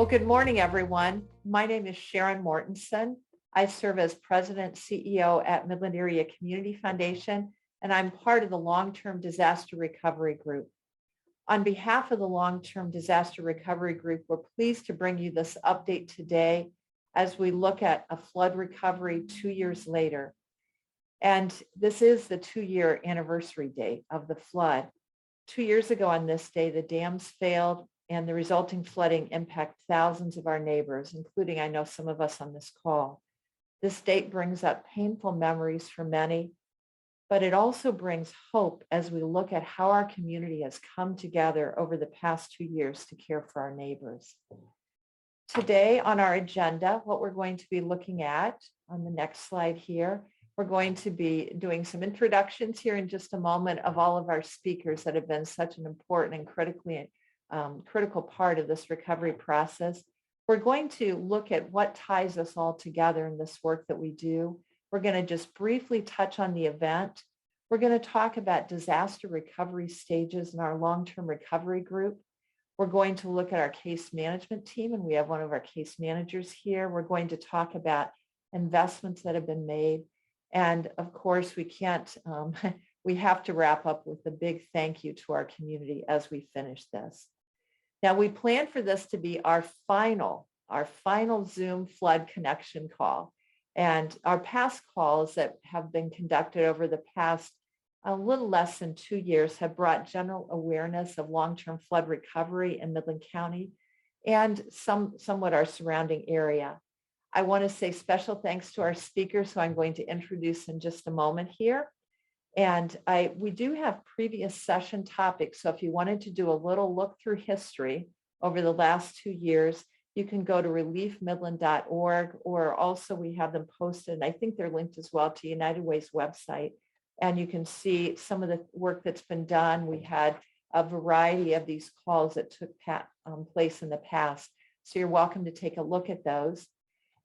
good morning, everyone. My name is Sharon Mortensen. I serve as President CEO at Midland Area Community Foundation, and I'm part of the Long-Term Disaster Recovery Group. On behalf of the Long-Term Disaster Recovery Group, we're pleased to bring you this update today as we look at a flood recovery 2 years later. And this is the 2-year anniversary date of the flood. 2 years ago on this day, the dams failed and the resulting flooding impacted thousands of our neighbors, including, I know, some of us on this call. This date brings up painful memories for many, but it also brings hope as we look at how our community has come together over the past 2 years to care for our neighbors. Today on our agenda, what we're going to be looking at on the next slide here, we're going to be doing some introductions here in just a moment of all of our speakers that have been such an important and critical part of this recovery process. We're going to look at what ties us all together in this work that we do. We're going to just briefly touch on the event. We're going to talk about disaster recovery stages in our long-term recovery group. We're going to look at our case management team, and we have one of our case managers here. We're going to talk about investments that have been made. And of course, we have to wrap up with a big thank you to our community as we finish this. Now, we plan for this to be our final Zoom flood connection call. And our past calls that have been conducted over the past a little less than 2 years have brought general awareness of long-term flood recovery in Midland County and somewhat our surrounding area. I want to say special thanks to our speakers, who I'm going to introduce in just a moment here. And we do have previous session topics. So if you wanted to do a little look through history over the last 2 years, you can go to reliefmidland.org, or also we have them posted, and I think they're linked as well to United Way's website. And you can see some of the work that's been done. We had a variety of these calls that took place in the past. So you're welcome to take a look at those.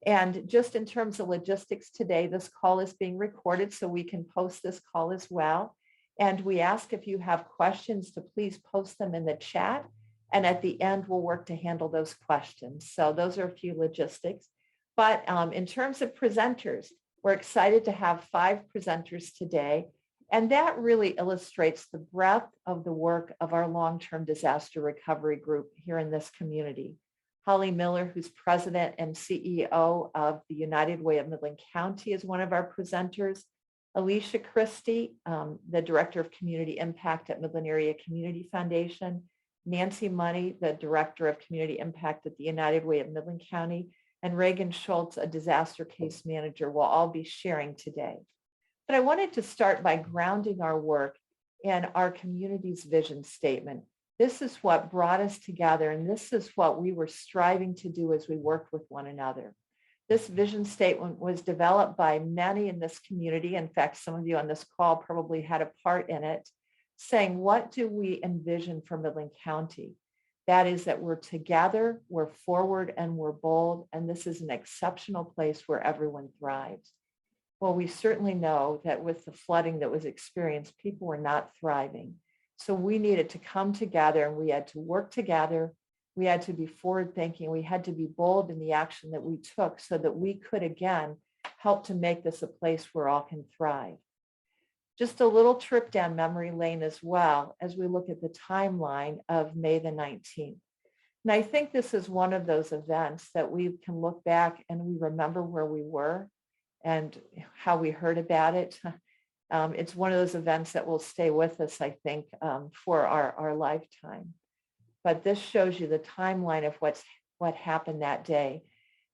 And just in terms of logistics today, this call is being recorded, so we can post this call as well. And we ask if you have questions to please post them in the chat. And at the end, we'll work to handle those questions. So those are a few logistics. But in terms of presenters, we're excited to have 5 presenters today. And that really illustrates the breadth of the work of our long-term disaster recovery group here in this community. Holly Miller, who's president and CEO of the United Way of Midland County, is one of our presenters. Alicia Christie, the Director of Community Impact at Midland Area Community Foundation. Nancy Money, the Director of Community Impact at the United Way of Midland County. And Reagan Schultz, a disaster case manager, will all be sharing today. But I wanted to start by grounding our work in our community's vision statement. This is what brought us together, and this is what we were striving to do as we worked with one another. This vision statement was developed by many in this community. In fact, some of you on this call probably had a part in it, saying, what do we envision for Midland County? That is that we're together, we're forward, and we're bold, and this is an exceptional place where everyone thrives. Well, we certainly know that with the flooding that was experienced, people were not thriving. So we needed to come together, and we had to work together. We had to be forward thinking. We had to be bold in the action that we took so that we could, again, help to make this a place where all can thrive. Just a little trip down memory lane as well as we look at the timeline of May the 19th. And I think this is one of those events that we can look back and we remember where we were and how we heard about it. It's one of those events that will stay with us, I think, for our lifetime. But this shows you the timeline of what happened that day.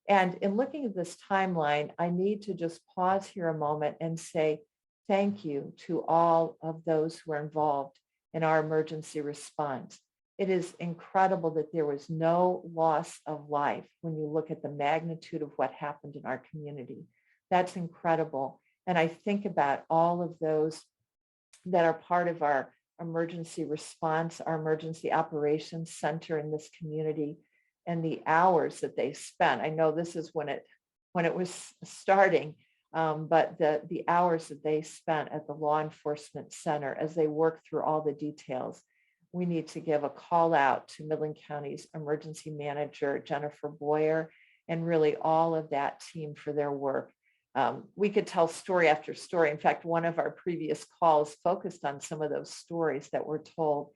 And in looking at this timeline, I need to just pause here a moment and say thank you to all of those who are involved in our emergency response. It is incredible that there was no loss of life when you look at the magnitude of what happened in our community. That's incredible. And I think about all of those that are part of our emergency response, our emergency operations center in this community, and the hours that they spent. I know this is when it was starting, but the hours that they spent at the law enforcement center as they worked through all the details. we need to give a call out to Midland County's emergency manager, Jennifer Boyer, and really all of that team for their work. We could tell story after story. In fact, one of our previous calls focused on some of those stories that were told,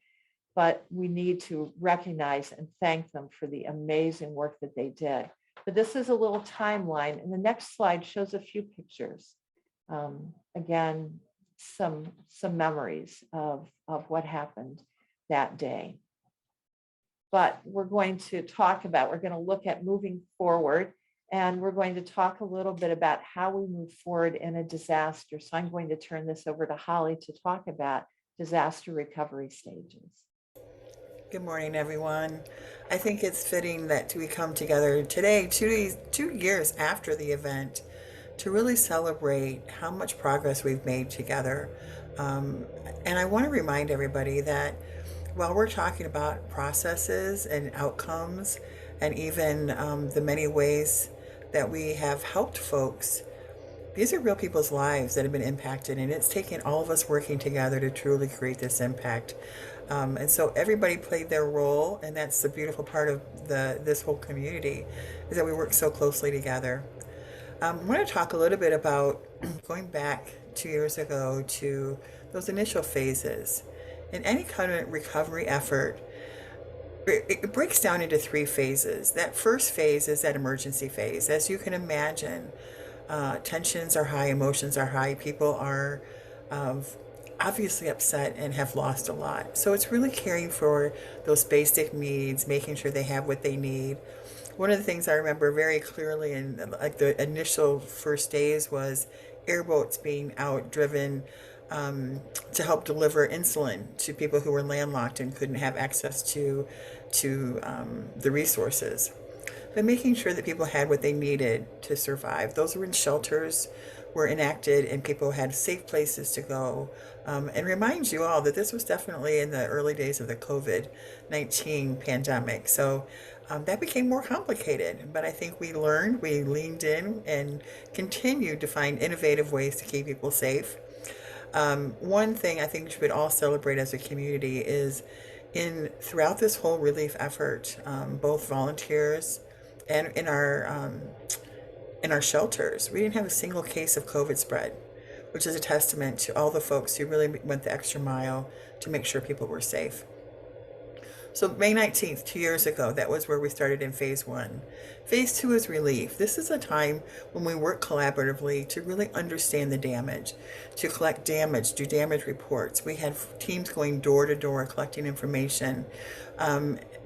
but we need to recognize and thank them for the amazing work that they did. But this is a little timeline, and the next slide shows a few pictures. Again, some memories of what happened that day. But we're going to look at moving forward, and we're going to talk a little bit about how we move forward in a disaster. So I'm going to turn this over to Holly to talk about disaster recovery stages. Good morning, everyone. I think it's fitting that we come together today, 2 years after the event, to really celebrate how much progress we've made together. And I want to remind everybody that while we're talking about processes and outcomes and even the many ways that we have helped folks, these are real people's lives that have been impacted, and it's taken all of us working together to truly create this impact. And so everybody played their role, and that's the beautiful part of this whole community, is that we work so closely together. I want to talk a little bit about going back 2 years ago to those initial phases. In any kind of recovery effort, it breaks down into 3 phases. That first phase is that emergency phase. As you can imagine, tensions are high, emotions are high, people are obviously upset and have lost a lot. So it's really caring for those basic needs, making sure they have what they need. One of the things I remember very clearly in like the initial first days was airboats being out driven to help deliver insulin to people who were landlocked and couldn't have access to the resources. But making sure that people had what they needed to survive. Those were in shelters, were enacted, and people had safe places to go. And reminds you all that this was definitely in the early days of the COVID-19 pandemic. So that became more complicated. But I think we learned, we leaned in, and continued to find innovative ways to keep people safe. One thing I think we should all celebrate as a community is throughout this whole relief effort, both volunteers and in our shelters, we didn't have a single case of COVID spread, which is a testament to all the folks who really went the extra mile to make sure people were safe. So May 19th, 2 years ago, that was where we started in phase 1. Phase 2 is relief. This is a time when we work collaboratively to really understand the damage, to collect damage, do damage reports. We had teams going door to door, collecting information,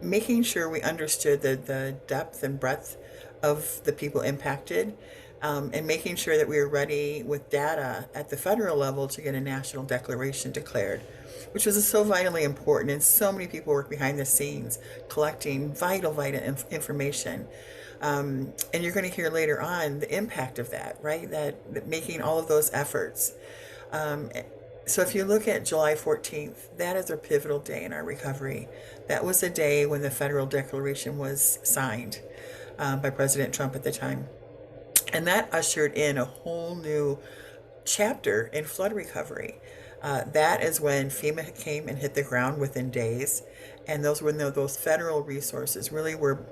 making sure we understood the depth and breadth of the people impacted, and making sure that we were ready with data at the federal level to get a national declaration declared, which was so vitally important. And so many people work behind the scenes collecting vital information. And you're going to hear later on the impact of that, right? That making all of those efforts. So if you look at July 14th, that is a pivotal day in our recovery. That was the day when the federal declaration was signed by President Trump at the time. And that ushered in a whole new chapter in flood recovery. That is when FEMA came and hit the ground within days. And those were when those federal resources really were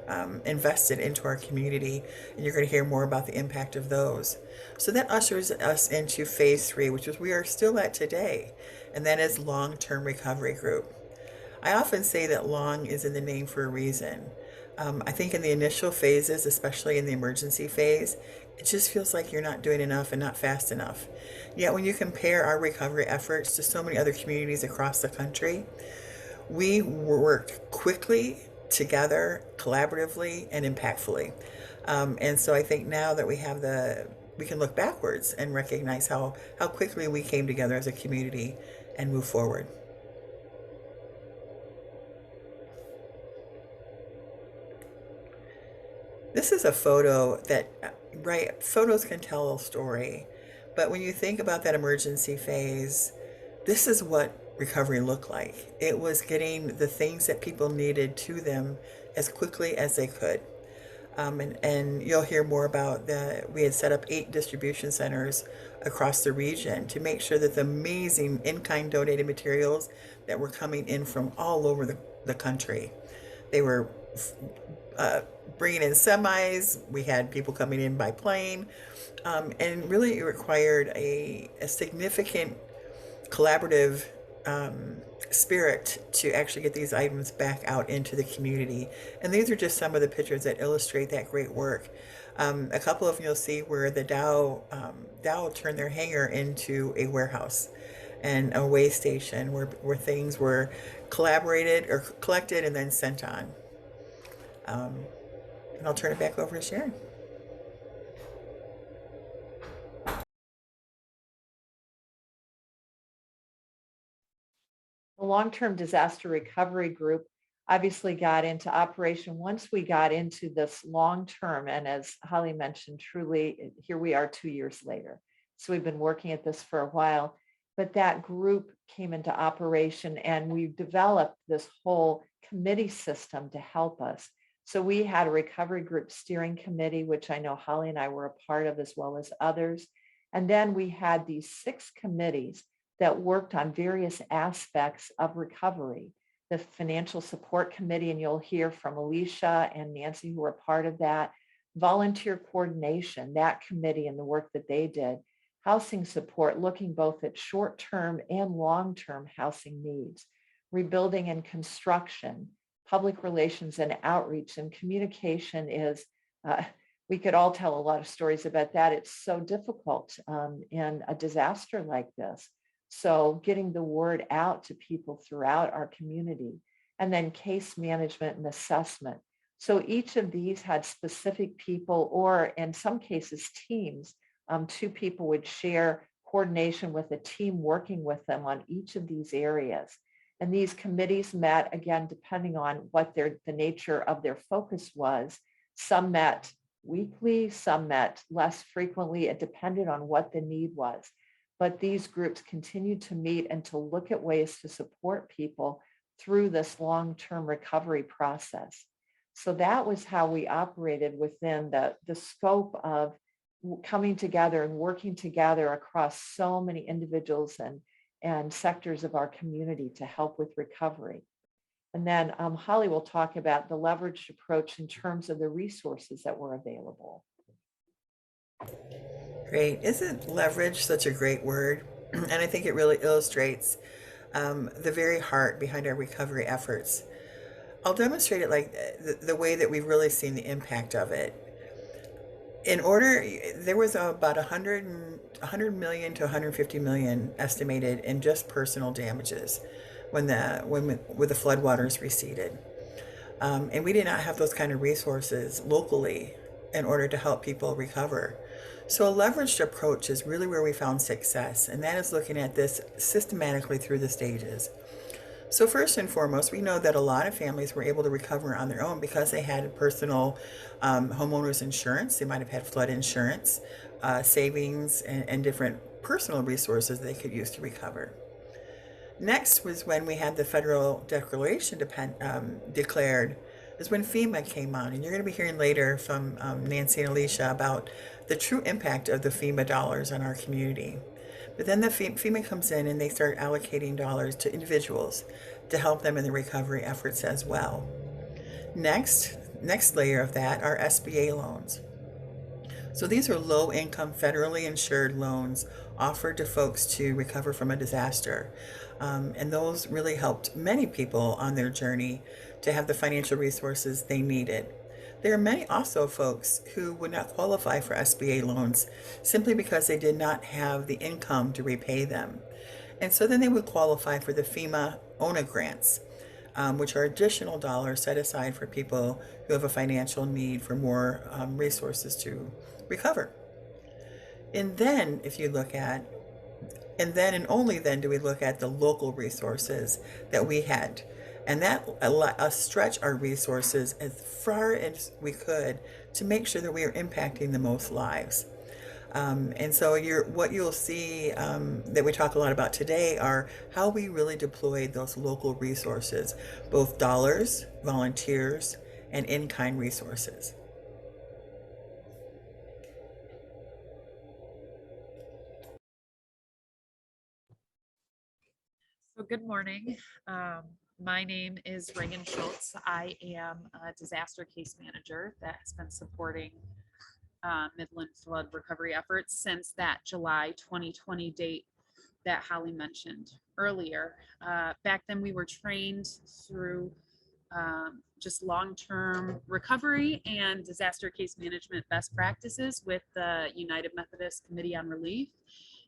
invested into our community. And you're going to hear more about the impact of those. So that ushers us into phase 3, which is we are still at today. And that is long-term recovery group. I often say that long is in the name for a reason. I think in the initial phases, especially in the emergency phase, it just feels like you're not doing enough and not fast enough. Yet when you compare our recovery efforts to so many other communities across the country, we work quickly, together, collaboratively, and impactfully. And so I think now that we can look backwards and recognize how quickly we came together as a community and move forward. This is a photo that, right, photos can tell a story, but when you think about that emergency phase, this is what recovery looked like. It was getting the things that people needed to them as quickly as they could. And you'll hear more about we had set up 8 distribution centers across the region to make sure that the amazing in-kind donated materials that were coming in from all over the country, they were uh, bringing in semis. We had people coming in by plane, and really it required a significant collaborative spirit to actually get these items back out into the community. And these are just some of the pictures that illustrate that great work. A couple of them you'll see where the Dow turned their hangar into a warehouse and a weigh station where things were collaborated or collected and then sent on. And I'll turn it back over to Sharon. The long-term disaster recovery group obviously got into operation once we got into this long-term. And as Holly mentioned, truly, here we are 2 years later. So we've been working at this for a while, but that group came into operation and we developed this whole committee system to help us. So we had a recovery group steering committee, which I know Holly and I were a part of, as well as others. And then we had these 6 committees that worked on various aspects of recovery. The financial support committee, and you'll hear from Alicia and Nancy who were part of that. Volunteer coordination, that committee and the work that they did. Housing support, looking both at short-term and long-term housing needs. Rebuilding and construction, public relations and outreach, and communication is, we could all tell a lot of stories about that. It's so difficult in a disaster like this. So getting the word out to people throughout our community, and then case management and assessment. So each of these had specific people, or in some cases teams. 2 people would share coordination with a team working with them on each of these areas. And these committees met, again, depending on what the nature of their focus was. Some met weekly, some met less frequently. It depended on what the need was. But these groups continued to meet and to look at ways to support people through this long-term recovery process. So that was how we operated within the scope of coming together and working together across so many individuals and sectors of our community to help with recovery. And then Holly will talk about the leveraged approach in terms of the resources that were available. Great. Isn't leverage such a great word? And I think it really illustrates the very heart behind our recovery efforts. I'll demonstrate it like the way that we've really seen the impact of it. There was about 100 million to 150 million estimated in just personal damages when the floodwaters receded. And we did not have those kind of resources locally in order to help people recover. So a leveraged approach is really where we found success, and that is looking at this systematically through the stages. So first and foremost, we know that a lot of families were able to recover on their own because they had personal homeowners insurance. They might have had flood insurance, savings, and different personal resources they could use to recover. Next was when we had the federal declaration declared, is when FEMA came on. And you're going to be hearing later from Nancy and Alicia about the true impact of the FEMA dollars on our community. But then the FEMA comes in and they start allocating dollars to individuals to help them in the recovery efforts as well. Next layer of that are SBA loans. So these are low-income federally insured loans offered to folks to recover from a disaster. And those really helped many people on their journey to have the financial resources they needed. There are many also folks who would not qualify for SBA loans simply because they did not have the income to repay them. And so then they would qualify for the FEMA ONA grants, which are additional dollars set aside for people who have a financial need for more resources to recover. And then and only then do we look at the local resources that we had. And that allowed us stretch our resources as far as we could to make sure that we are impacting the most lives. And so what you'll see that we talk a lot about today are how we really deployed those local resources, both dollars, volunteers, and in-kind resources. Good morning. My name is Reagan Schultz. I am a disaster case manager that has been supporting Midland flood recovery efforts since that July 2020 date that Holly mentioned earlier. Back then, we were trained through just long-term recovery and disaster case management best practices with the United Methodist Committee on Relief,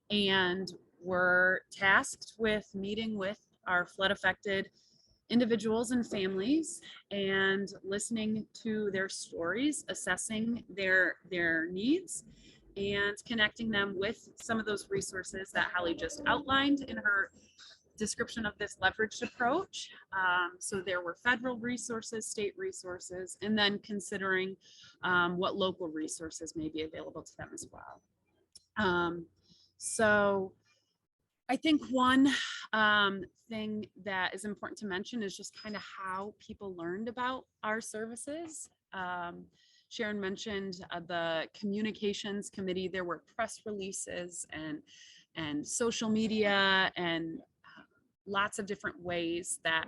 and we're tasked with meeting with our flood affected individuals and families and listening to their stories, assessing their needs, and connecting them with some of those resources that Holly just outlined in her description of this leveraged approach. So there were federal resources, state resources, and then considering what local resources may be available to them as well. So I think one thing that is important to mention is just kind of how people learned about our services. Sharon mentioned the communications committee. There were press releases and social media and lots of different ways that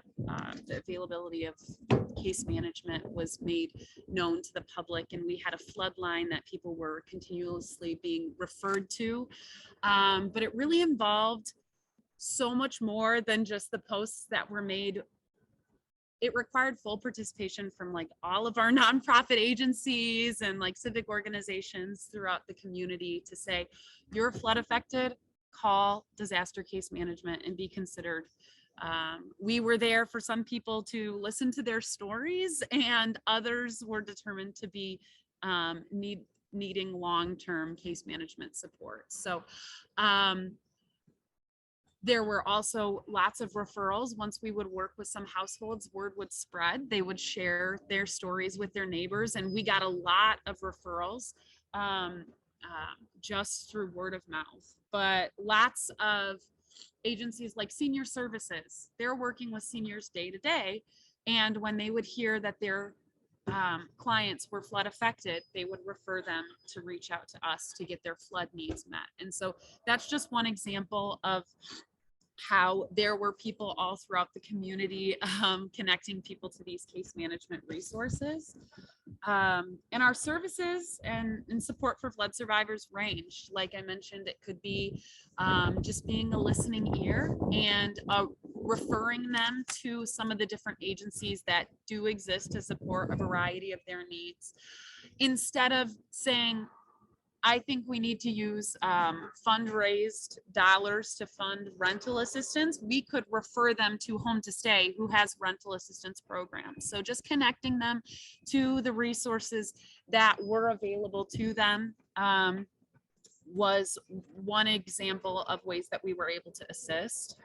the availability of case management was made known to the public, and we had a flood line that people were continuously being referred to, but it really involved so much more than just the posts that were made. It required full participation from like all of our nonprofit agencies and like civic organizations throughout the community to say, you're flood affected, call disaster case management and be considered. We were there for some people to listen to their stories, and others were determined to be needing long-term case management support. So there were also lots of referrals. Once we would work with some households, word would spread. They would share their stories with their neighbors, and we got a lot of referrals just through word of mouth. But lots of agencies like senior services, they're working with seniors day to day, and when they would hear that their clients were flood affected, they would refer them to reach out to us to get their flood needs met. And so that's just one example of how there were people all throughout the community connecting people to these case management resources. And our services and support for flood survivors range. Like I mentioned, it could be just being a listening ear and referring them to some of the different agencies that do exist to support a variety of their needs. Instead of saying, I think we need to use fundraised dollars to fund rental assistance, we could refer them to Home to Stay, who has rental assistance programs. So just connecting them to the resources that were available to them was one example of ways that we were able to assist.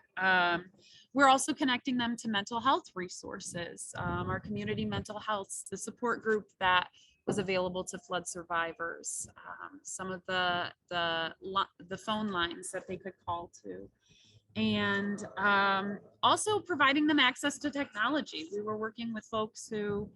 We're also connecting them to mental health resources, our community mental health, the support group that was available to flood survivors, some of the phone lines that they could call to, and also providing them access to technology. We were working with folks who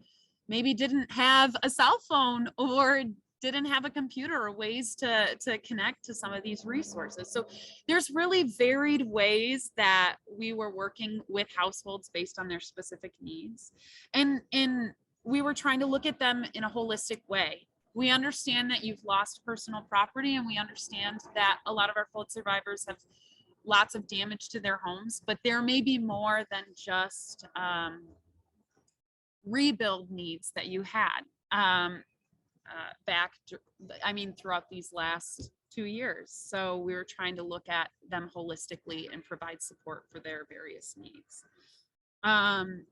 maybe didn't have a cell phone or didn't have a computer or ways to connect to some of these resources. So there's really varied ways that we were working with households based on their specific needs. And we were trying to look at them in a holistic way. We understand that you've lost personal property, and we understand that a lot of our flood survivors have lots of damage to their homes, but there may be more than just rebuild needs that you had throughout these last 2 years. So we were trying to look at them holistically and provide support for their various needs. And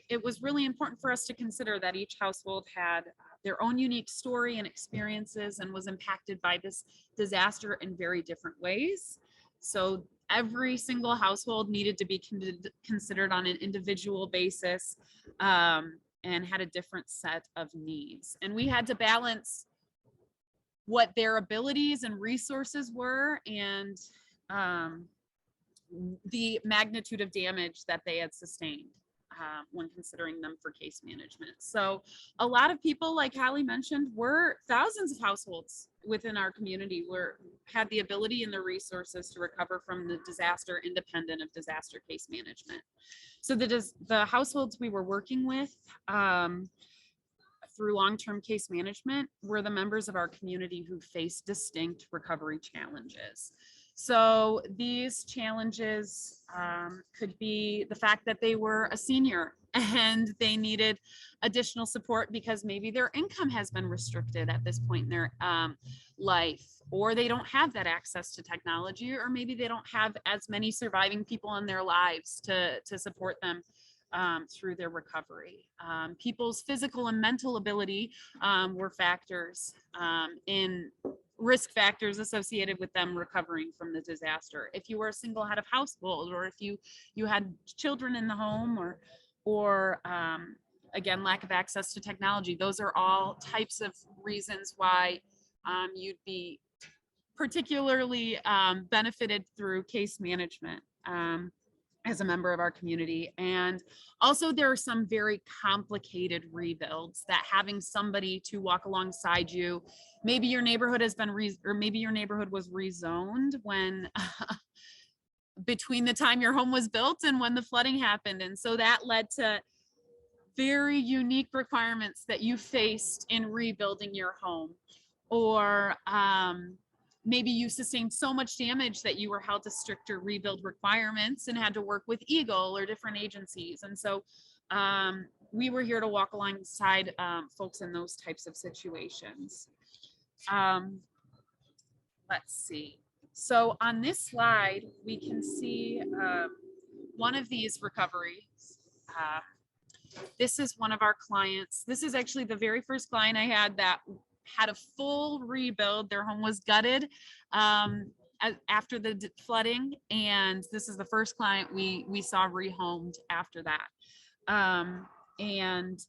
it was really important for us to consider that each household had their own unique story and experiences and was impacted by this disaster in very different ways. So every single household needed to be considered on an individual basis and had a different set of needs. And we had to balance what their abilities and resources were and the magnitude of damage that they had sustained. when considering them for case management. So a lot of people, like Hallie mentioned, were thousands of households within our community had the ability and the resources to recover from the disaster independent of disaster case management. So the households we were working with through long-term case management were the members of our community who faced distinct recovery challenges. So these challenges could be the fact that they were a senior and they needed additional support because maybe their income has been restricted at this point in their life, or they don't have that access to technology, or maybe they don't have as many surviving people in their lives to support them through their recovery. People's physical and mental ability were factors in risk factors associated with them recovering from the disaster. If you were a single head of household, or if you had children in the home, or again, lack of access to technology, those are all types of reasons why you'd be particularly benefited through case management as a member of our community. And also there are some very complicated rebuilds that having somebody to walk alongside you, maybe your neighborhood has been or maybe your neighborhood was rezoned when between the time your home was built and when the flooding happened. And so that led to very unique requirements that you faced in rebuilding your home. Or maybe you sustained so much damage that you were held to stricter rebuild requirements and had to work with Eagle or different agencies. And so we were here to walk alongside folks in those types of situations. Let's see. So on this slide, we can see one of these recoveries. This is one of our clients. This is actually the very first client I had that had a full rebuild. Their home was gutted after the flooding, and this is the first client we saw rehomed after that. And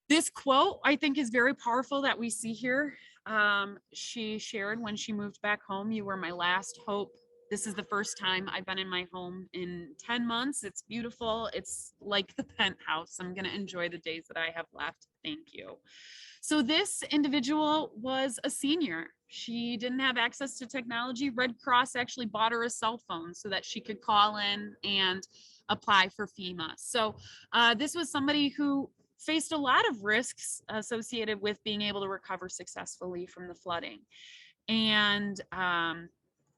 this quote, I think, is very powerful that we see here. She shared when she moved back home, "You were my last hope. This is the first time I've been in my home in 10 months. It's beautiful. It's like the penthouse. I'm going to enjoy the days that I have left. Thank you." So this individual was a senior. She didn't have access to technology. Red Cross actually bought her a cell phone so that she could call in and apply for FEMA. So this was somebody who faced a lot of risks associated with being able to recover successfully from the flooding, and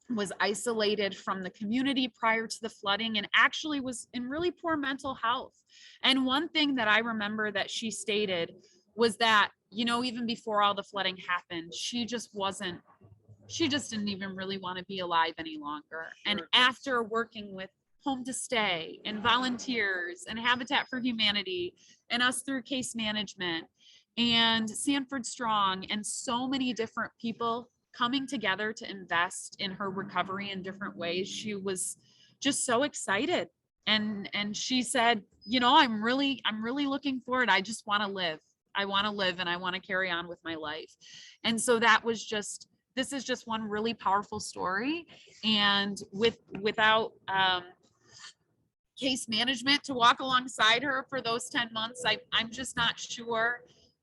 was isolated from the community prior to the flooding, and actually was in really poor mental health. And one thing that I remember that she stated was that, you know, even before all the flooding happened, she just didn't even really want to be alive any longer. And after working with Home to Stay and volunteers and Habitat for Humanity and us through case management and Sanford Strong and so many different people coming together to invest in her recovery in different ways, she was just so excited. And she said, you know, I'm really looking forward. I just want to live. I want to live and I want to carry on with my life. And so this is just one really powerful story. And without case management to walk alongside her for those 10 months, I'm just not sure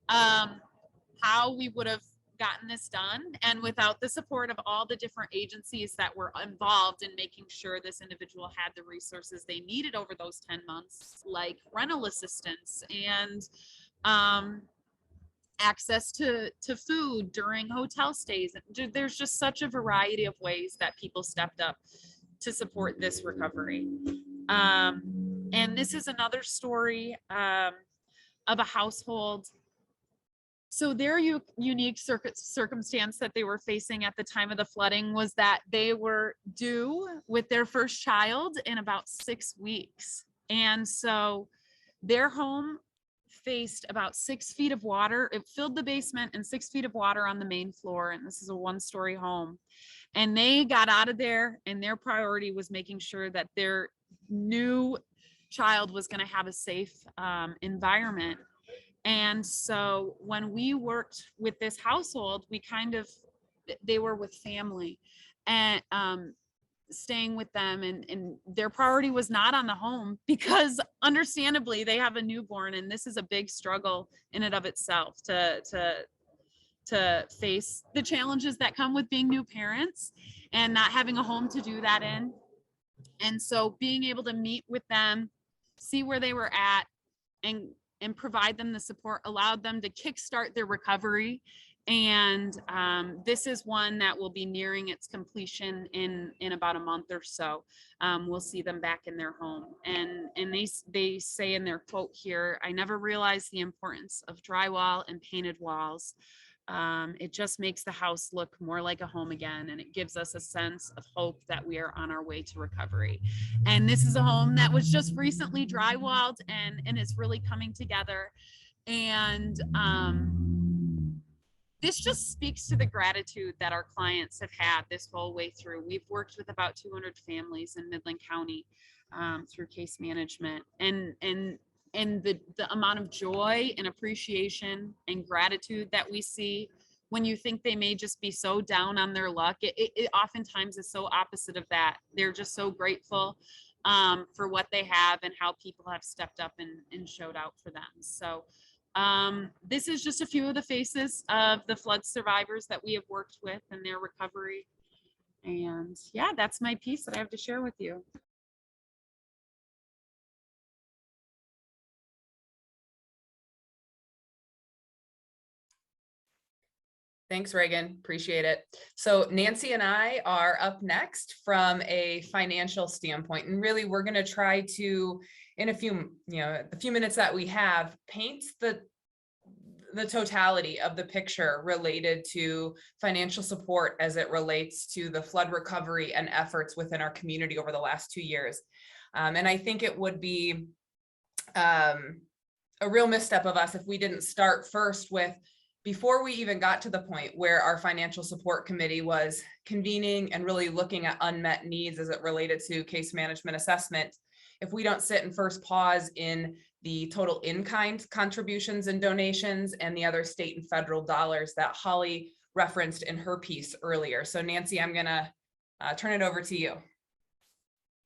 how we would have gotten this done. And without the support of all the different agencies that were involved in making sure this individual had the resources they needed over those 10 months, like rental assistance and access to food during hotel stays. There's just such a variety of ways that people stepped up to support this recovery. And this is another story of a household. So their unique circumstance that they were facing at the time of the flooding was that they were due with their first child in about 6 weeks. And so their home faced about 6 feet of water. It filled the basement and 6 feet of water on the main floor. And this is a 1-story home. And they got out of there, and their priority was making sure that their new child was going to have a safe environment. And so when we worked with this household, they were with family, and staying with them, and their priority was not on the home because understandably they have a newborn, and this is a big struggle in and of itself to face the challenges that come with being new parents and not having a home to do that in. And so being able to meet with them, see where they were at, and provide them the support allowed them to kickstart their recovery. And this is one that will be nearing its completion in about a month or so. We'll see them back in their home. And they say in their quote here, "I never realized the importance of drywall and painted walls. It just makes the house look more like a home again, and it gives us a sense of hope that we are on our way to recovery." And this is a home that was just recently drywalled, and it's really coming together. And this just speaks to the gratitude that our clients have had this whole way through. We've worked with about 200 families in Midland County through case management, and the amount of joy and appreciation and gratitude that we see when you think they may just be so down on their luck, it oftentimes is so opposite of that. They're just so grateful for what they have and how people have stepped up and showed out for them. So this is just a few of the faces of the flood survivors that we have worked with and their recovery. And yeah, that's my piece that I have to share with you. Thanks, Reagan. Appreciate it. So Nancy and I are up next from a financial standpoint, and really we're going to try to, in a few minutes that we have, paint the totality of the picture related to financial support as it relates to the flood recovery and efforts within our community over the last 2 years. And I think it would be a real misstep of us if we didn't start first with, before we even got to the point where our financial support committee was convening and really looking at unmet needs as it related to case management assessment, if we don't sit and first pause in the total in-kind contributions and donations and the other state and federal dollars that Holly referenced in her piece earlier. So Nancy, I'm gonna turn it over to you.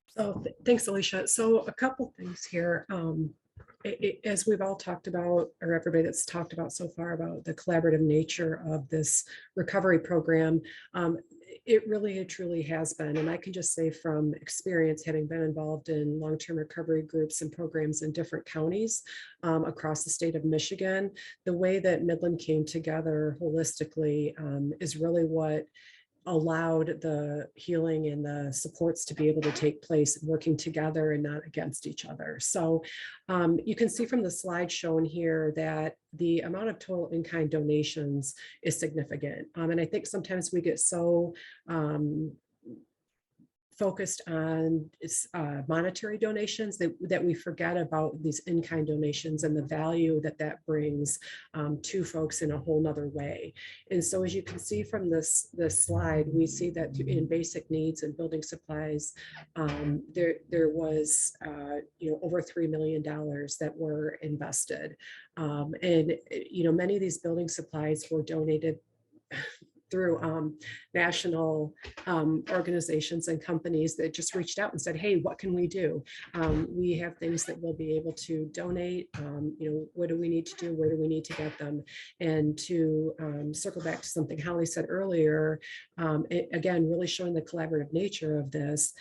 So thanks, Alicia. So a couple things here. As we've all talked about, or everybody that's talked about so far about the collaborative nature of this recovery program, it really truly has been. And I can just say from experience, having been involved in long-term recovery groups and programs in different counties across the state of Michigan, the way that Midland came together holistically is really what allowed the healing and the supports to be able to take place working together and not against each other. So you can see from the slide shown here that the amount of total in-kind donations is significant. And I think sometimes we get so focused on monetary donations that we forget about these in-kind donations and the value that brings to folks in a whole nother way. And so as you can see from this slide, we see that in basic needs and building supplies, there was over $3 million that were invested. And many of these building supplies were donated through national organizations and companies that just reached out and said, hey, what can we do? We have things that we'll be able to donate. What do we need to do? Where do we need to get them? And to circle back to something Holly said earlier, again, really showing the collaborative nature of this,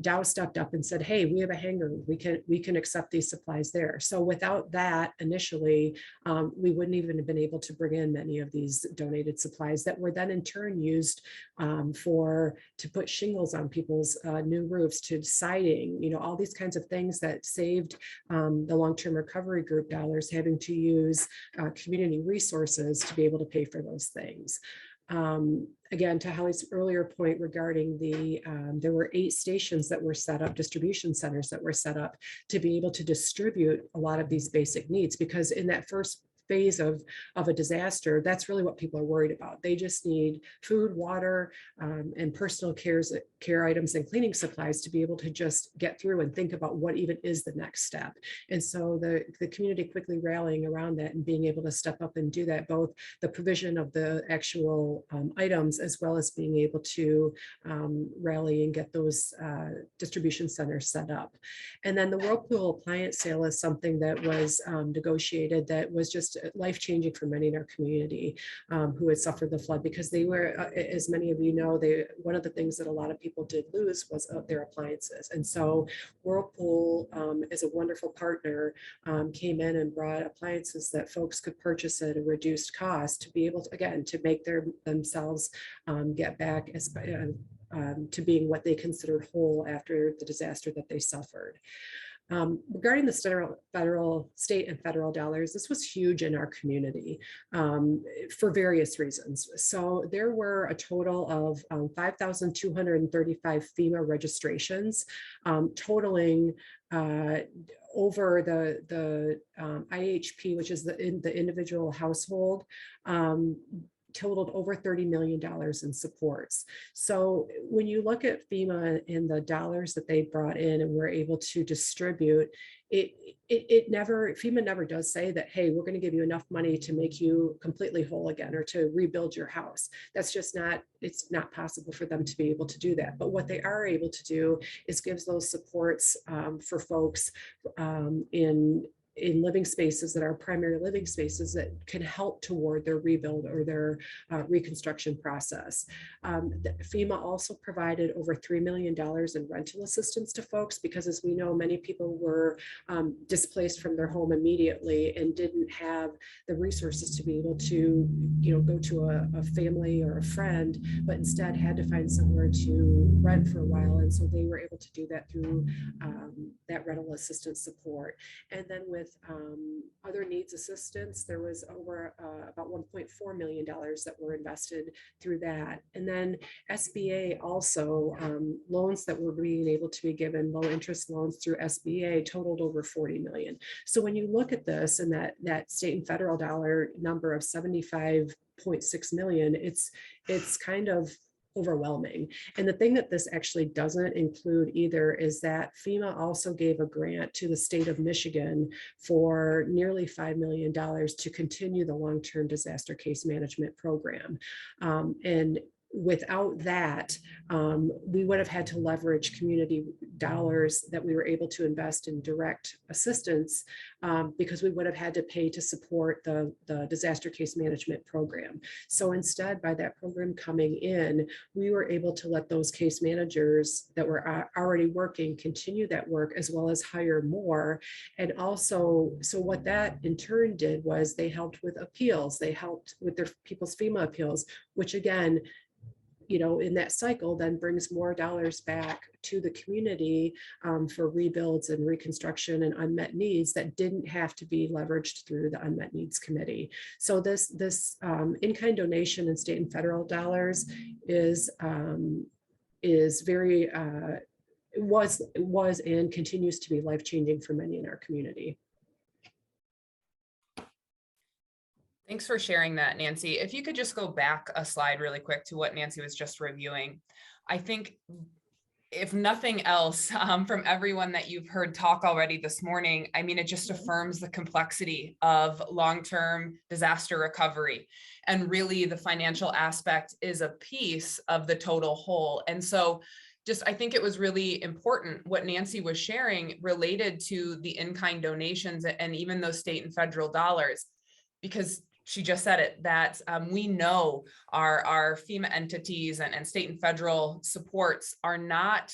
Dow stepped up and said, hey, we have a hangar. We can accept these supplies there. So without that initially, we wouldn't even have been able to bring in many of these donated supplies that were then in turn used to put shingles on people's new roofs, to siding, all these kinds of things that saved the long-term recovery group dollars having to use community resources to be able to pay for those things. Again, to Holly's earlier point regarding there were 8 stations that were set up, distribution centers that were set up to be able to distribute a lot of these basic needs, because in that first phase of a disaster, that's really what people are worried about. They just need food, water, and personal care items and cleaning supplies to be able to just get through and think about what even is the next step. And so the community quickly rallying around that and being able to step up and do that, both the provision of the actual items as well as being able to rally and get those distribution centers set up. And then the Whirlpool appliance sale is something that was negotiated that was just life-changing for many in our community who had suffered the flood, because they were, as many of you know, one of the things that a lot of people did lose was their appliances. And so Whirlpool, as a wonderful partner, came in and brought appliances that folks could purchase at a reduced cost to be able to, again, to make themselves get back as to being what they considered whole after the disaster that they suffered. Regarding the federal, state and federal dollars, this was huge in our community for various reasons. So there were a total of 5,235 FEMA registrations, totaling over the IHP, which is the individual household, totaled over $30 million in supports. So when you look at FEMA and the dollars that they brought in and were able to distribute, FEMA never does say that, hey, we're going to give you enough money to make you completely whole again or to rebuild your house. That's just not, it's not possible for them to be able to do that. But what they are able to do is gives those supports for folks in living spaces that are primary living spaces that can help toward their rebuild or their reconstruction process. FEMA also provided over $3 million in rental assistance to folks because, as we know, many people were displaced from their home immediately and didn't have the resources to be able to, go to a family or a friend, but instead had to find somewhere to rent for a while. And so they were able to do that through that rental assistance support. And then with other needs assistance, there was over about $1.4 million that were invested through that. And then SBA also, loans that were being able to be given, low interest loans through SBA, totaled over 40 million. So when you look at this and that state and federal dollar number of 75.6 million, it's kind of overwhelming. And the thing that this actually doesn't include either is that FEMA also gave a grant to the state of Michigan for nearly $5 million to continue the long-term disaster case management program. And without that, we would have had to leverage community dollars that we were able to invest in direct assistance because we would have had to pay to support the disaster case management program. So instead, by that program coming in, we were able to let those case managers that were already working continue that work as well as hire more. And also, so what that in turn did was they helped with appeals. They helped with their people's FEMA appeals, which again, in that cycle then brings more dollars back to the community for rebuilds and reconstruction and unmet needs that didn't have to be leveraged through the unmet needs committee. So this in-kind donation and state and federal dollars is very was and continues to be life-changing for many in our community. Thanks for sharing that, Nancy. If you could just go back a slide really quick to what Nancy was just reviewing. I think if nothing else, from everyone that you've heard talk already this morning, I mean, it just affirms the complexity of long-term disaster recovery. And really the financial aspect is a piece of the total whole. And so I think it was really important what Nancy was sharing related to the in-kind donations and even those state and federal dollars, because she just said it, that we know our FEMA entities and state and federal supports are not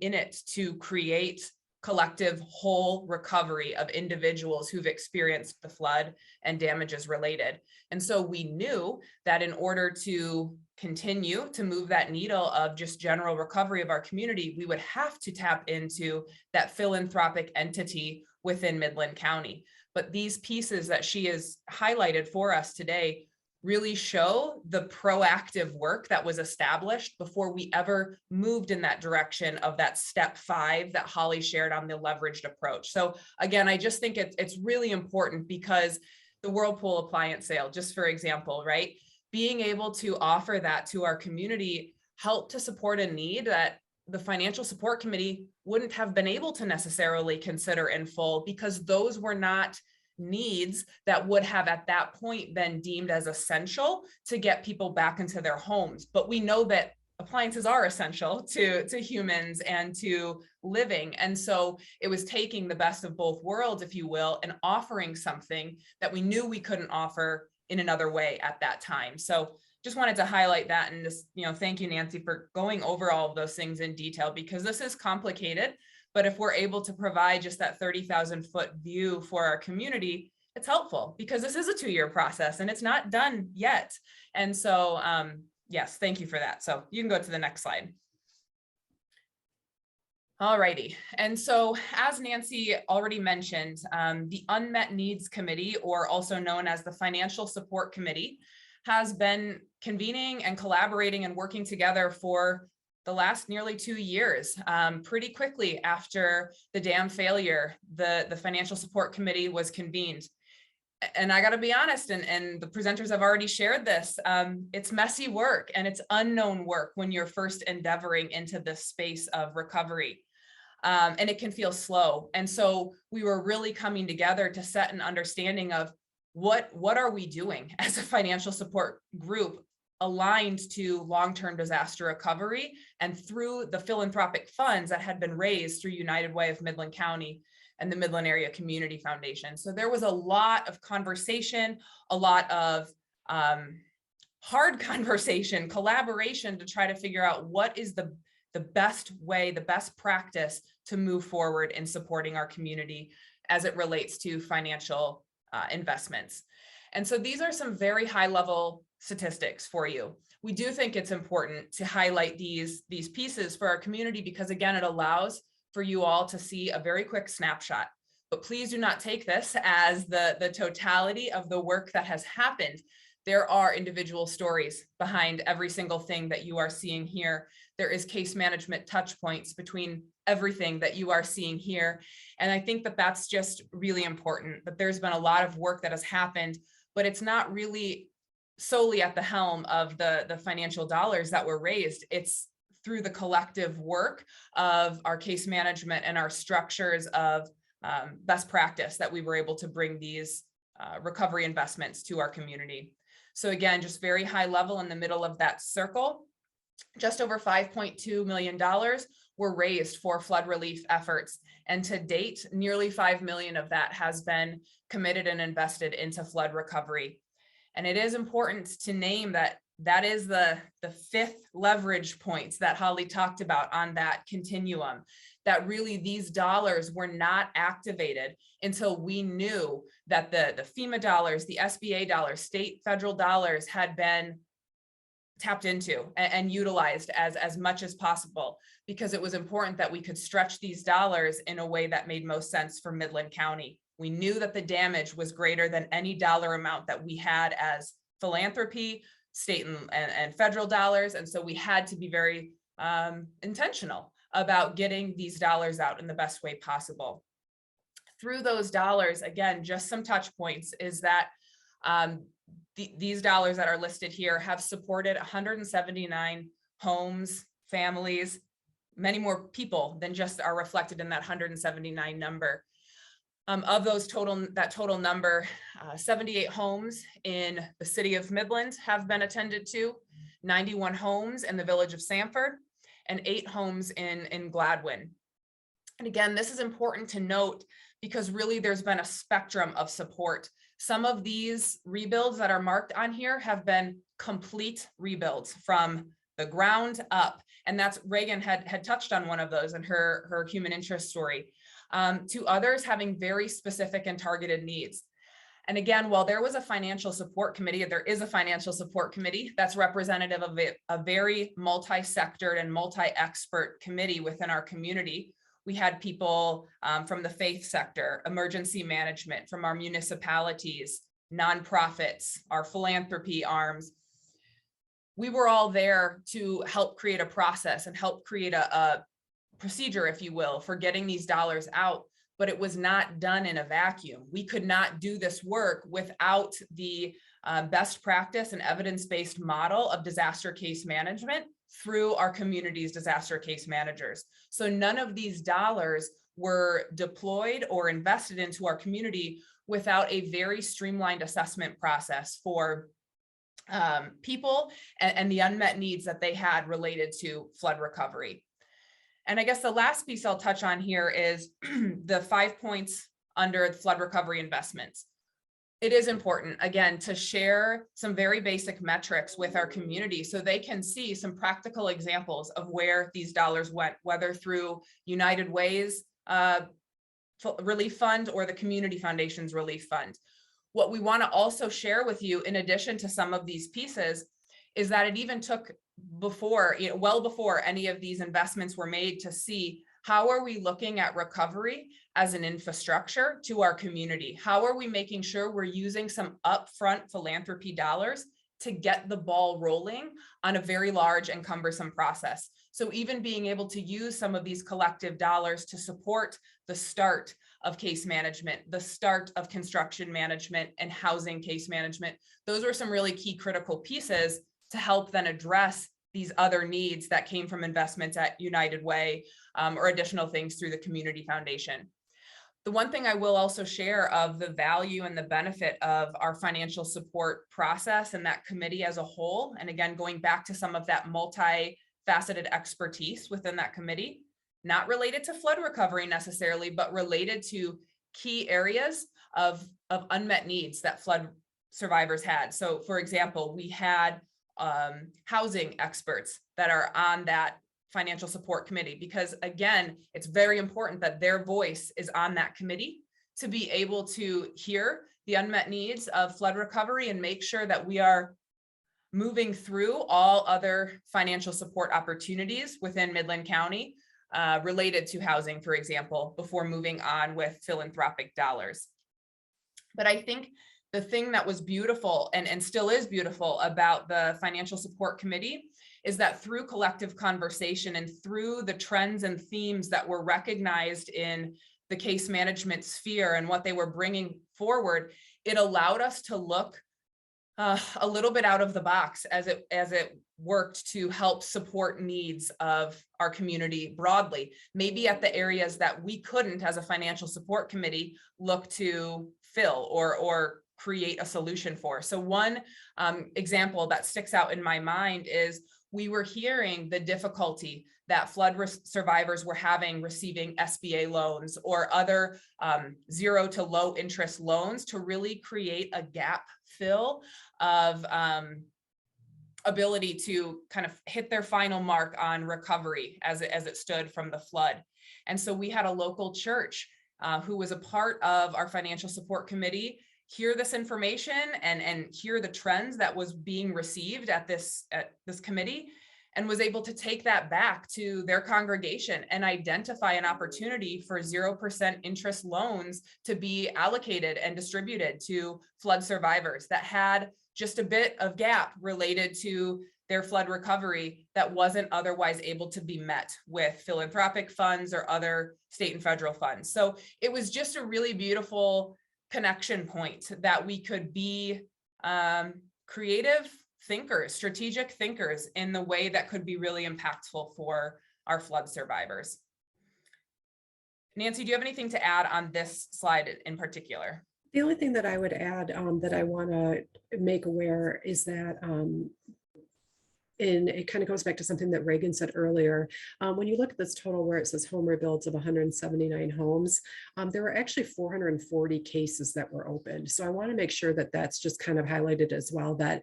in it to create collective whole recovery of individuals who've experienced the flood and damages related. And so we knew that in order to continue to move that needle of just general recovery of our community, we would have to tap into that philanthropic entity within Midland County. But these pieces that she has highlighted for us today really show the proactive work that was established before we ever moved in that direction of that step 5 that Holly shared on the leveraged approach. So again, I just think it's really important because the Whirlpool appliance sale, just for example, right? Being able to offer that to our community helped to support a need that the financial support committee wouldn't have been able to necessarily consider in full, because those were not needs that would have at that point been deemed as essential to get people back into their homes. But we know that appliances are essential to humans and to living. And so it was taking the best of both worlds, if you will, and offering something that we knew we couldn't offer in another way at that time. So just wanted to highlight that, and just, thank you, Nancy, for going over all of those things in detail, because this is complicated. But if we're able to provide just that 30,000-foot view for our community, it's helpful, because this is a 2-year process and it's not done yet. And so, yes, thank you for that. So you can go to the next slide. All righty. And so, as Nancy already mentioned, the Unmet Needs Committee, or also known as the Financial Support Committee, has been convening and collaborating and working together for the last nearly 2 years. Pretty quickly after the dam failure, the Financial Support Committee was convened. And I got to be honest, and the presenters have already shared this, it's messy work and it's unknown work when you're first endeavoring into this space of recovery. And it can feel slow. And so we were really coming together to set an understanding of what are we doing as a financial support group aligned to long-term disaster recovery, and through the philanthropic funds that had been raised through United Way of Midland County and the Midland Area Community Foundation. So there was a lot of conversation, a lot of hard conversation, collaboration to try to figure out what is the best way, the best practice to move forward in supporting our community as it relates to financial investments. And so these are some very high level statistics for you. We do think it's important to highlight these pieces for our community, because again, it allows for you all to see a very quick snapshot. But please do not take this as the totality of the work that has happened. There are individual stories behind every single thing that you are seeing here. There is case management touch points between everything that you are seeing here. And I think that that's just really important, that there's been a lot of work that has happened, but it's not really solely at the helm of the financial dollars that were raised. It's through the collective work of our case management and our structures of best practice that we were able to bring these recovery investments to our community. So again, just very high level in the middle of that circle, just over $5.2 million were raised for flood relief efforts. And to date, nearly $5 million of that has been committed and invested into flood recovery. And it is important to name that that is the fifth leverage points that Holly talked about on that continuum, that really these dollars were not activated until we knew that the FEMA dollars, the SBA dollars, state, federal dollars had been tapped into and utilized as much as possible, because it was important that we could stretch these dollars in a way that made most sense for Midland County. We knew that the damage was greater than any dollar amount that we had as philanthropy, state and federal dollars. And so we had to be very intentional about getting these dollars out in the best way possible. Through those dollars, again, just some touch points is that these dollars that are listed here have supported 179 homes, families, many more people than just are reflected in that 179 number. Of those that total number, 78 homes in the city of Midland have been attended to, 91 homes in the village of Sanford, and 8 homes in Gladwin. And again, this is important to note because really there's been a spectrum of support. Some of these rebuilds that are marked on here have been complete rebuilds from the ground up. And that's, Reagan had touched on one of those in her human interest story. To others having very specific and targeted needs. And again, while there was a financial support committee, there is a financial support committee that's representative of a very multi-sectored and multi-expert committee within our community. We had people from the faith sector, emergency management, from our municipalities, nonprofits, our philanthropy arms. We were all there to help create a process and help create a procedure, if you will, for getting these dollars out. but it was not done in a vacuum. We could not do this work without the best practice and evidence-based model of disaster case management through our community's disaster case managers. So none of these dollars were deployed or invested into our community without a very streamlined assessment process for people and the unmet needs that they had related to flood recovery. And I guess the last piece I'll touch on here is the 5 points under flood recovery investments. It is important, again, to share some very basic metrics with our community so they can see some practical examples of where these dollars went, whether through United Way's relief fund or the Community Foundation's relief fund. What we want to also share with you, in addition to some of these pieces, is that it even took before, well before any of these investments were made, to see how are we looking at recovery as an infrastructure to our community? How are we making sure we're using some upfront philanthropy dollars to get the ball rolling on a very large and cumbersome process? So even being able to use some of these collective dollars to support the start of case management, the start of construction management and housing case management, those were some really key critical pieces to help then address these other needs that came from investments at United Way or additional things through the Community Foundation. The one thing I will also share of the value and the benefit of our financial support process and that committee as a whole, and again, going back to some of that multifaceted expertise within that committee, not related to flood recovery necessarily, but related to key areas of unmet needs that flood survivors had. So for example, we had housing experts that are on that financial support committee, because again, it's very important that their voice is on that committee to be able to hear the unmet needs of flood recovery and make sure that we are moving through all other financial support opportunities within Midland County related to housing, for example, before moving on with philanthropic dollars. But I think the thing that was beautiful and still is beautiful about the financial support committee is that through collective conversation and through the trends and themes that were recognized in the case management sphere and what they were bringing forward, it allowed us to look a little bit out of the box as it worked to help support needs of our community broadly, maybe at the areas that we couldn't as a financial support committee look to fill or create a solution for. So one example that sticks out in my mind is we were hearing the difficulty that flood survivors were having receiving SBA loans or other zero to low interest loans to really create a gap fill of ability to kind of hit their final mark on recovery as it stood from the flood. And so we had a local church who was a part of our financial support committee hear this information and hear the trends that was being received at this committee, and was able to take that back to their congregation and identify an opportunity for 0% interest loans to be allocated and distributed to flood survivors that had just a bit of gap related to their flood recovery that wasn't otherwise able to be met with philanthropic funds or other state and federal funds. So it was just a really beautiful connection point that we could be creative thinkers, strategic thinkers in the way that could be really impactful for our flood survivors. Nancy, do you have anything to add on this slide in particular? The only thing that I would add that I want to make aware is that and it kind of goes back to something that Reagan said earlier. When you look at this total where it says home rebuilds of 179 homes, there were actually 440 cases that were opened. So I want to make sure that that's just kind of highlighted as well, that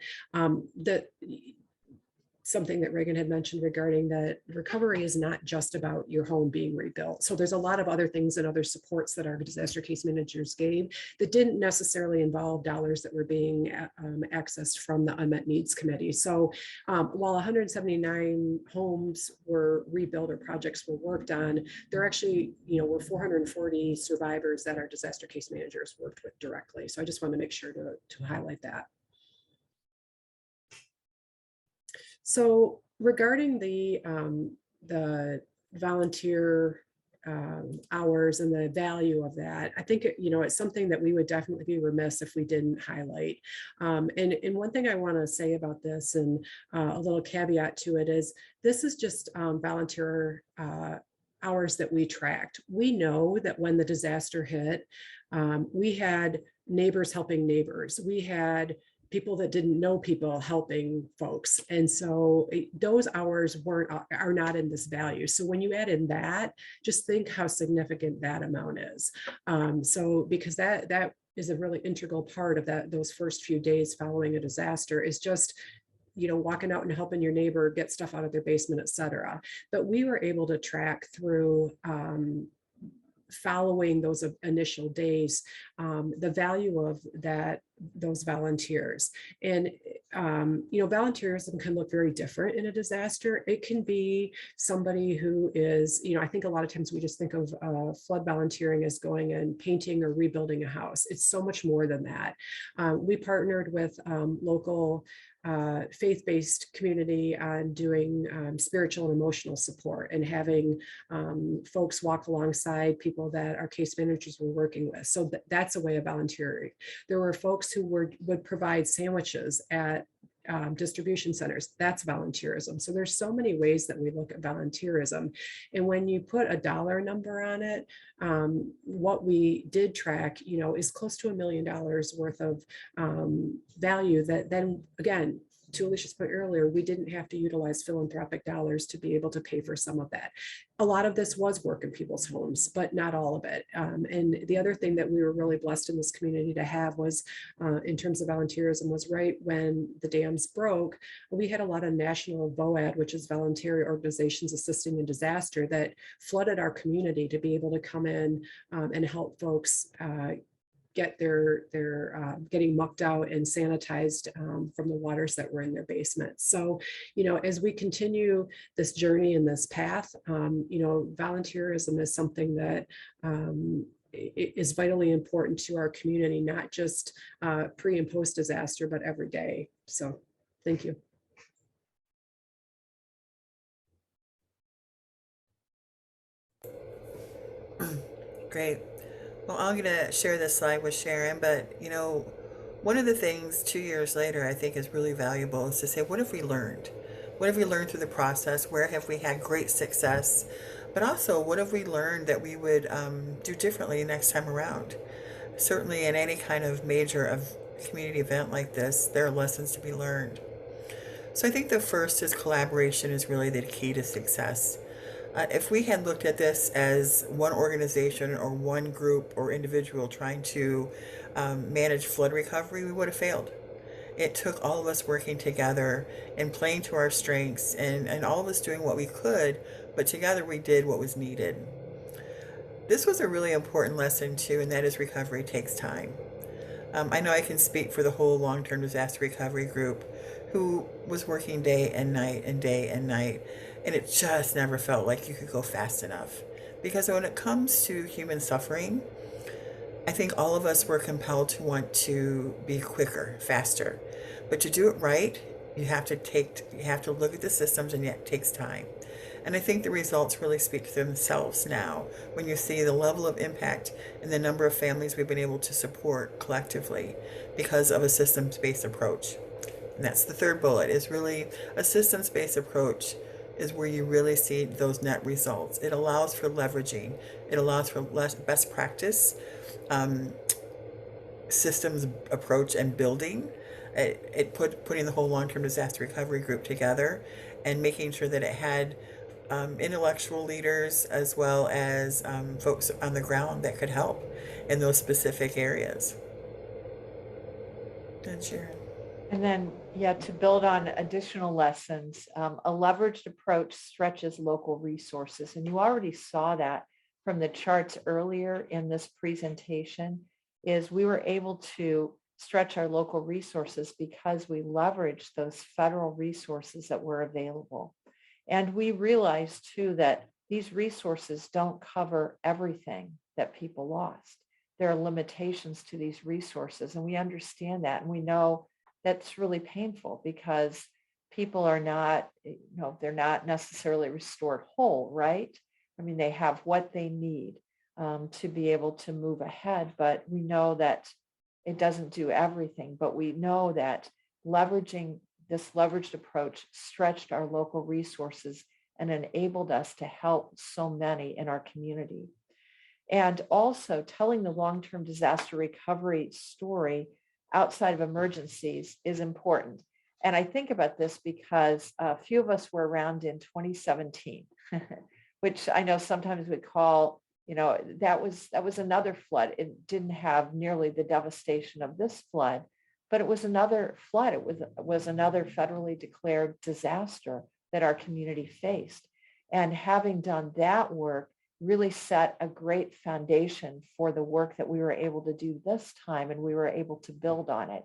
something that Reagan had mentioned regarding that recovery is not just about your home being rebuilt. So there's a lot of other things and other supports that our disaster case managers gave that didn't necessarily involve dollars that were being accessed from the unmet needs committee. So while 179 homes were rebuilt or projects were worked on, there actually, were 440 survivors that our disaster case managers worked with directly. So I just want to make sure to highlight that. So regarding the volunteer hours and the value of that. I think, it's something that we would definitely be remiss if we didn't highlight. And one thing I want to say about this, and a little caveat to it, is this is just volunteer hours that we tracked. We know that when the disaster hit, we had neighbors helping neighbors. We had people that didn't know people helping folks. And so those hours are not in this value. So when you add in that, just think how significant that amount is. So because that is a really integral part of those first few days following a disaster, is just walking out and helping your neighbor get stuff out of their basement, et cetera. But we were able to track through following those initial days, the value of those volunteers. And volunteerism can look very different in a disaster. It can be somebody who is, I think a lot of times we just think of flood volunteering as going and painting or rebuilding a house. It's so much more than that. We partnered with local faith-based community on doing spiritual and emotional support, and having folks walk alongside people that our case managers were working with. So that's a way of volunteering. There were folks who would provide sandwiches at distribution centers. That's volunteerism. So there's so many ways that we look at volunteerism. And when you put a dollar number on it, what we did track, is close to $1 million worth of value that then, again, to Alicia's point earlier, we didn't have to utilize philanthropic dollars to be able to pay for some of that. A lot of this was work in people's homes, but not all of it. And the other thing that we were really blessed in this community to have was, in terms of volunteerism, was right when the dams broke, we had a lot of national VOAD, which is voluntary organizations assisting in disaster, that flooded our community to be able to come in and help folks get their getting mucked out and sanitized from the waters that were in their basement. So, as we continue this journey in this path, volunteerism is something that is vitally important to our community, not just pre and post disaster, but every day. So, thank you. Great. Well, I'm going to share this slide with Sharon, but one of the things 2 years later I think is really valuable is to say, what have we learned? What have we learned through the process? Where have we had great success? But also, what have we learned that we would do differently next time around? Certainly in any kind of major community event like this, there are lessons to be learned. So I think the first is collaboration is really the key to success. If we had looked at this as one organization or one group or individual trying to manage flood recovery, we would have failed. It took all of us working together and playing to our strengths, and all of us doing what we could, but together we did what was needed. This was a really important lesson too, and that is recovery takes time. I know I can speak for the whole long-term disaster recovery group, who was working day and night and day and night, and it just never felt like you could go fast enough. Because when it comes to human suffering, I think all of us were compelled to want to be quicker, faster. But to do it right, you have to look at the systems, and it takes time. And I think the results really speak for themselves now when you see the level of impact and the number of families we've been able to support collectively because of a systems-based approach. And that's the third bullet, is really a systems-based approach is where you really see those net results. It allows for leveraging. It allows for best practice, systems approach and building. Putting the whole long-term disaster recovery group together and making sure that it had intellectual leaders as well as folks on the ground that could help in those specific areas. And Sharon. And then, to build on additional lessons, a leveraged approach stretches local resources. And you already saw that from the charts earlier in this presentation, is we were able to stretch our local resources because we leveraged those federal resources that were available. And we realized too that these resources don't cover everything that people lost. There are limitations to these resources, and we understand that. And we know that's really painful because people are not, they're not necessarily restored whole, right? I mean, they have what they need to be able to move ahead, but we know that it doesn't do everything. But we know that leveraging this leveraged approach stretched our local resources and enabled us to help so many in our community. And also telling the long-term disaster recovery story outside of emergencies is important. And I think about this because a few of us were around in 2017, which I know sometimes we call, that was another flood. It didn't have nearly the devastation of this flood, but it was another flood. It was another federally declared disaster that our community faced. And having done that work really set a great foundation for the work that we were able to do this time, and we were able to build on it.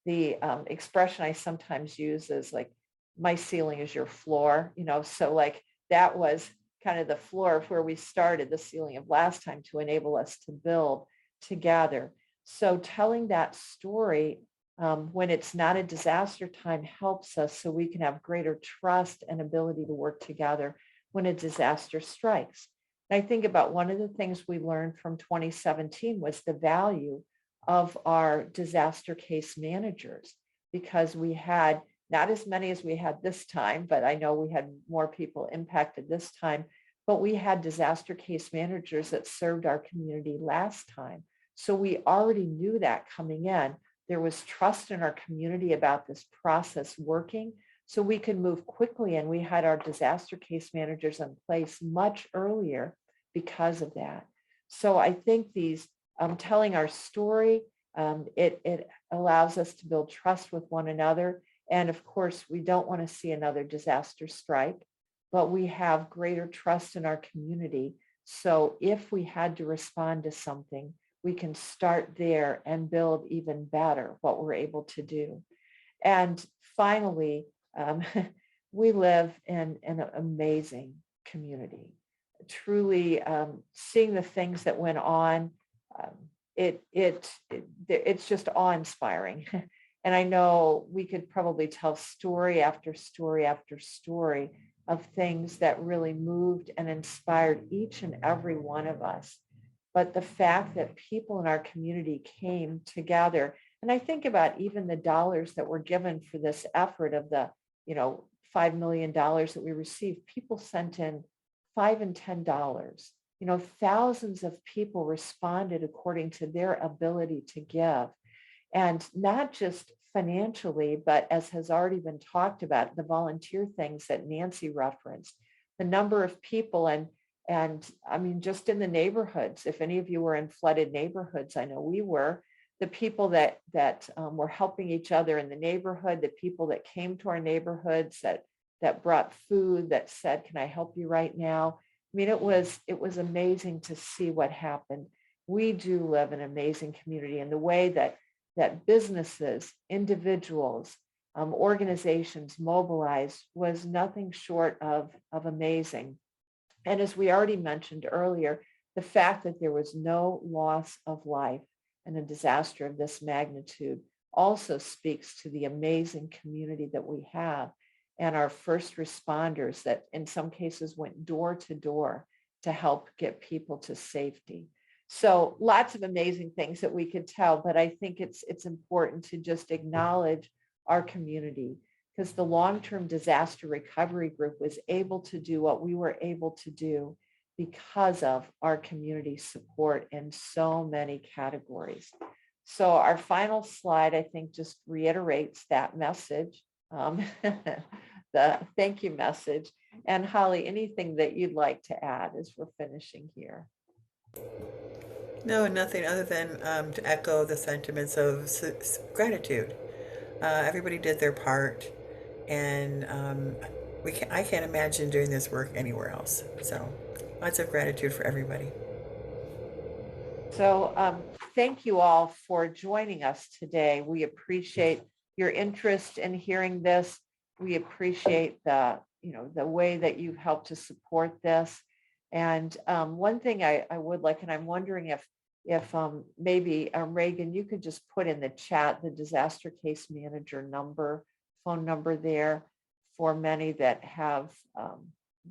The expression I sometimes use is like, my ceiling is your floor, so like that was kind of the floor of where we started, the ceiling of last time, to enable us to build together. So telling that story when it's not a disaster time helps us so we can have greater trust and ability to work together when a disaster strikes. And I think about one of the things we learned from 2017 was the value of our disaster case managers, because we had not as many as we had this time, but I know we had more people impacted this time, but we had disaster case managers that served our community last time. So we already knew that coming in. There was trust in our community about this process working, so we could move quickly, and we had our disaster case managers in place much earlier because of that. So I think these telling our story, it allows us to build trust with one another. And of course, we don't want to see another disaster strike, but we have greater trust in our community. So if we had to respond to something, we can start there and build even better what we're able to do. And finally, we live in an amazing community. Truly, seeing the things that went on, it's just awe-inspiring. And I know we could probably tell story after story after story of things that really moved and inspired each and every one of us. But the fact that people in our community came together, and I think about even the dollars that were given for this effort of the, $5 million that we received, people sent in $5 and $10. Thousands of people responded according to their ability to give. And not just financially, but as has already been talked about, the volunteer things that Nancy referenced, the number of people and I mean, just in the neighborhoods, if any of you were in flooded neighborhoods, I know we were, the people that were helping each other in the neighborhood, the people that came to our neighborhoods that brought food, that said, can I help you right now? I mean, it was amazing to see what happened. We do live in an amazing community, and the way that businesses, individuals, organizations mobilized was nothing short of amazing. And as we already mentioned earlier, the fact that there was no loss of life in a disaster of this magnitude also speaks to the amazing community that we have, and our first responders that in some cases went door to door to help get people to safety. So lots of amazing things that we could tell, but I think it's important to just acknowledge our community, because the long-term disaster recovery group was able to do what we were able to do because of our community support in so many categories. So our final slide, I think, just reiterates that message, the thank you message. And Holly, anything that you'd like to add as we're finishing here? No, nothing other than to echo the sentiments of gratitude. Everybody did their part, and I can't imagine doing this work anywhere else. So lots of gratitude for everybody. So thank you all for joining us today. We appreciate your interest in hearing this. We appreciate the way that you've helped to support this. And one thing I would like, and I'm wondering if maybe Reagan, you could just put in the chat the disaster case manager phone number there for many that have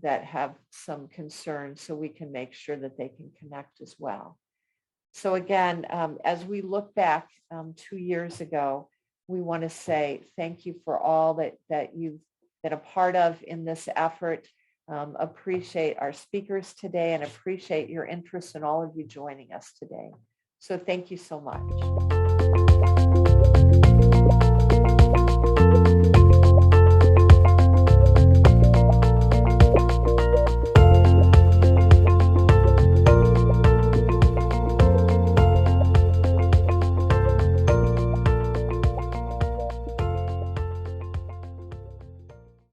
that have some concerns so we can make sure that they can connect as well. So again, as we look back 2 years ago, we want to say thank you for all that you've been a part of in this effort. Appreciate our speakers today and appreciate your interest in all of you joining us today. So thank you so much.